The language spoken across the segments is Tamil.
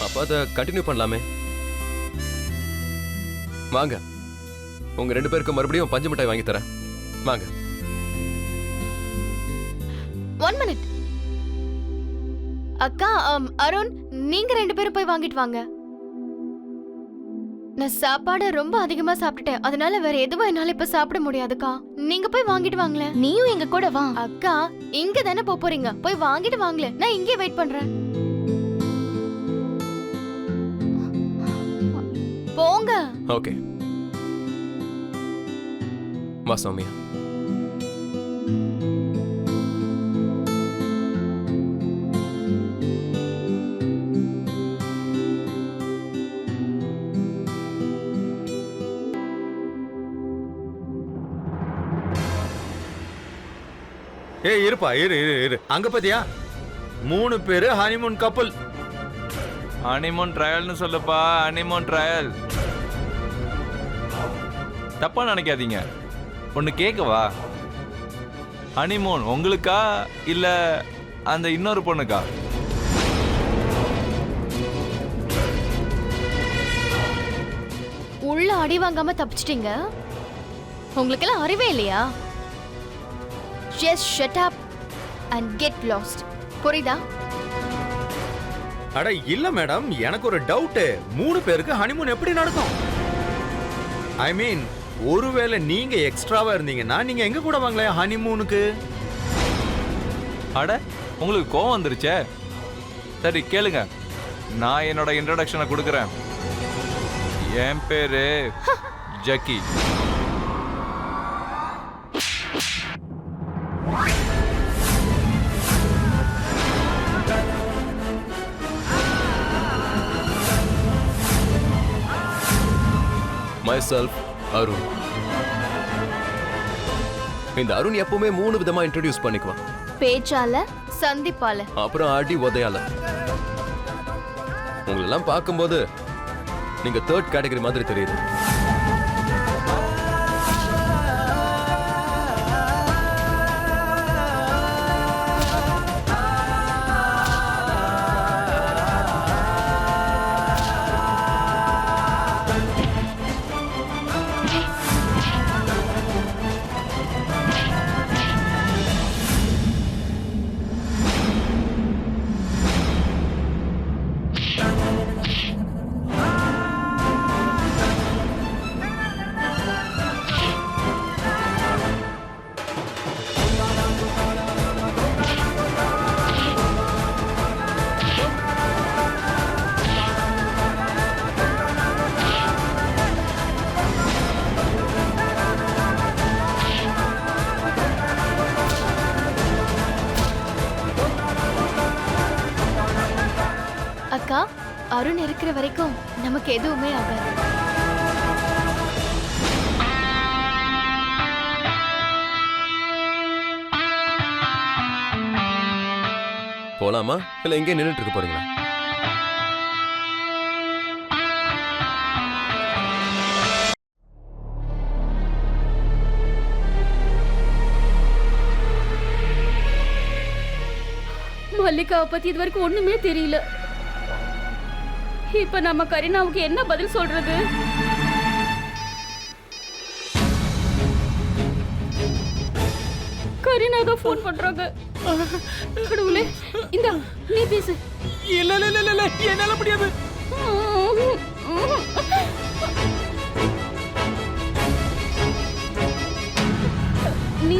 அப்ப அதை கண்டினியூ பண்ணலாமே. வாங்க, உங்க 2 பேருக்கு மறுபடியும் பஞ்சு மிட்டாய் வாங்கி தரேன். வாங்க. 1 மினிட். அக்கா, அருண், நீங்க 2 பேரும் போய் வாங்கிட்டு வாங்க. நான் சாப்பாடு ரொம்ப அதிகமா சாப்பிட்டுட்டேன், அதனால வேற எதுவும் என்னால இப்ப சாப்பிட முடியாதுக்கா. நீங்க போய் வாங்கிட்டு வாங்களேன். நீயும் எங்க கூட வா. அக்கா, இங்க தானே போறீங்க, போய் வாங்கிட்டு வாங்களேன். நான் இங்கே வெயிட் பண்றேன். போங்க. ஓகே, வா சௌமியா. ஏய் இருப்பா, இரு. அங்க பாத்தியா 3 பேரு ஹனிமூன் கப்பல். ஹனிமூன் ட்ரையல்னு சொல்லுப்பா, ஹனிமூன் ட்ரையல். தப்பா நினைக்காதீங்க. ஒன்று கேட்கவா? ஹனிமூன் உங்களுக்கா இல்ல அந்த இன்னொரு பொண்ணுக்கா? உள்ள அடி வாங்காம தப்பிச்சிட்டீங்க. உங்களுக்கெல்லாம் அறிவே இல்லையா? Just shut up and get lost. புரியுதா? அட இல்ல மேடம், எனக்கு ஒரு டவுட். 3 பேருக்கு ஹனிமூன் எப்படி நடக்கும்? ஐ மீன், ஒருவேளை நீங்க எக்ஸ்ட்ராவா இருந்தீங்கன்னா நீங்க எங்க கூட வாங்கலையா ஹனிமூனுக்கு? அட, உங்களுக்கு கோவம் வந்துருச்சே. சரி கேளுங்க, நான் என்னோட இன்ட்ரோடக்ஷனை கொடுக்குறேன். என் பேரு ஜக்கி. myself அருண். இந்த அருண் எப்பவுமே 3 விதமா இன்ட்ரோடியூஸ் பண்ணிக்குவான். பேச்சால, சந்திப்பால, அப்புறம் அடி உதையால. உங்களெல்லாம் பார்க்கும்போது நீங்க 3rd கேட்டகரி மாதிரி தெரியுது. அக்கா, அருண் இருக்கிற வரைக்கும் நமக்கு எதுவுமே ஆகாது. போலாமா இல்ல எங்கே நின்னுட்டு இருக்க போறீங்களா? மல்லிகாவை பத்தி இது வரைக்கும் ஒண்ணுமே தெரியல. இப்ப நம்ம கரீனாவுக்கு என்ன பதில் சொல்றது? கரீனா தான் ஃபோன் பண்றாங்க. கடவுளே, இந்த நீ பேசு. இல்ல என்னால முடியாது. நீ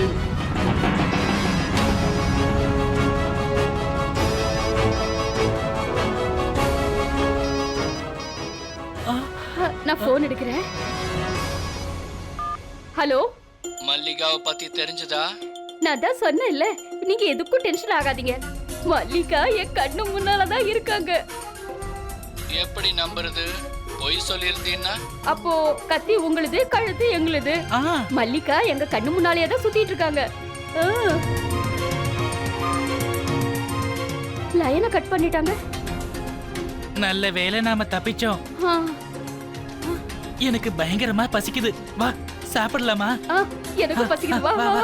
நான் போன் எடுக்கிறேன். ஹலோ, மல்லிகாவை பத்தி தெரிஞ்சதா? நான் தான் சொன்னேன் இல்ல, நீங்க எதுக்கும் டென்ஷன் ஆகாதீங்க. மல்லிகா என் கண்ணு முன்னாலதான் இருக்காங்க. எப்படி நம்புறது? பொய் சொல்லியிருந்தீன்னா? அப்போ கத்தி உங்களுது, கழுத்து எங்களுது. மல்லிகா எங்க கண்ணு முன்னாலேயே தான் சுத்திட்டு இருக்காங்க. லைனை கட் பண்ணிட்டாங்க. நல்ல வேளை நாம தப்பிச்சோம். எனக்கு பயங்கரமா பசிக்குது. வா சாப்பிடலாமா? எனக்கு பசிக்குது. வா வா.